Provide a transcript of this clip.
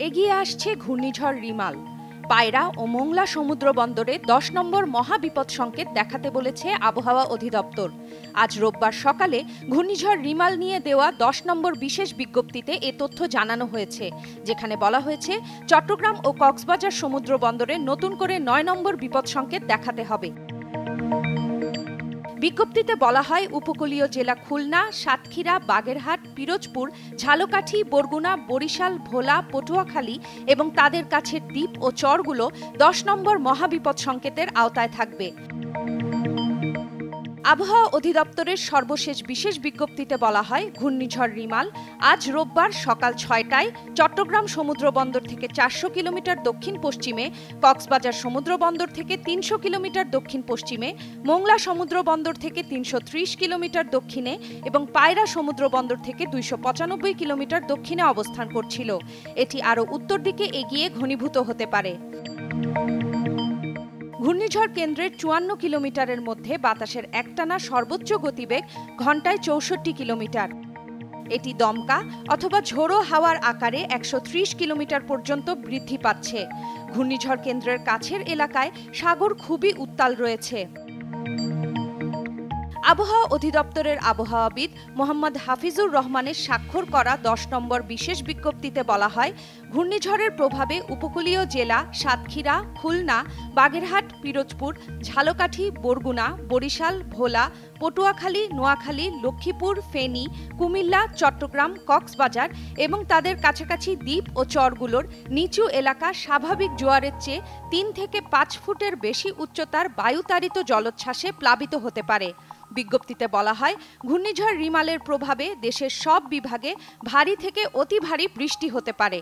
এগিয়ে আসছে ঘূর্ণিঝড় রিমাল। পায়রা ও মোংলা সমুদ্র বন্দরে ১০ নম্বর মহাবিপদ সংকেত দেখাতে বলেছে আবহাওয়া অধিদপ্তর। আজ রোববার সকালে ঘূর্ণিঝড় রিমাল নিয়ে দেওয়া ১০ নম্বর বিশেষ বিজ্ঞপ্তিতে এ তথ্য জানানো হয়েছে, যেখানে বলা হয়েছে চট্টগ্রাম ও কক্সবাজার সমুদ্র বন্দরে নতুন করে ৯ নম্বর বিপদ সংকেত দেখাতে হবে। বিজ্ঞপ্তিতে বলা হয়, উপকূলীয় জেলা খুলনা, সাতক্ষীরা, বাগেরহাট, পিরোজপুর, ঝালকাঠি, বরগুনা, বরিশাল, ভোলা, পটুয়াখালী এবং তাদের কাছের দ্বীপ ও চরগুলো ১০ নম্বর মহাবিপদ সংকেতের আওতায় থাকবে। আবহাওয়া অধিদপ্তরের সর্বশেষ বিশেষ বিজ্ঞপ্তিতে বলা হয়, ঘূর্ণিঝড় রিমাল আজ রোববার সকাল ৬টায় চট্টগ্রাম সমুদ্র বন্দর থেকে ৪০০ কিলোমিটার দক্ষিণ পশ্চিমে, কক্সবাজার সমুদ্র বন্দর থেকে ৩০০ কিলোমিটার দক্ষিণ পশ্চিমে, মোংলা সমুদ্র বন্দর থেকে ৩৩০ কিলোমিটার দক্ষিণে এবং পায়রা সমুদ্র বন্দর থেকে ২৯৫ কিলোমিটার দক্ষিণে অবস্থান করছিল। এটি আরও উত্তর দিকে এগিয়ে ঘনীভূত হতে পারে। ঘূর্ণিঝড় কেন্দ্রের ৫৪ কিলোমিটারের মধ্যে বাতাসের একটানা সর্বোচ্চ গতিবেগ ঘন্টায় ৬৪ কিলোমিটার। এটি দমকা অথবা ঝোড়ো হাওয়ার আকারে ১৩০ কিলোমিটার পর্যন্ত বৃদ্ধি পাচ্ছে। ঘূর্ণিঝড় কেন্দ্রের কাছের এলাকায় সাগর খুবই উত্তাল রয়েছে। আবহাওয়া অধিদপ্তরের আবহাওয়াবিদ মোহাম্মদ হাফিজুর রহমানের স্বাক্ষর করা ১০ নম্বর বিশেষ বিজ্ঞপ্তিতে বলা হয়, ঘূর্ণিঝড়ের প্রভাবে উপকূলীয় জেলা সাতক্ষীরা, খুলনা, বাগেরহাট, পিরোজপুর, ঝালকাঠি, বরগুনা, বরিশাল, ভোলা, পটুয়াখালী, নোয়াখালী, লক্ষ্মীপুর, ফেনী, কুমিল্লা, চট্টগ্রাম, কক্সবাজার এবং তাদের কাছাকাছি দ্বীপ ও চরগুলোর নিচু এলাকা স্বাভাবিক জোয়ারের চেয়ে ৩ থেকে ৫ ফুটের বেশি উচ্চতার বায়ুতাড়িত জলোচ্ছ্বাসে প্লাবিত হতে পারে। বিজ্ঞপ্তিতে বলা হয়, ঘূর্ণিঝড় রিমালের প্রভাবে দেশের সব বিভাগে ভারী থেকে অতি ভারী বৃষ্টি হতে পারে।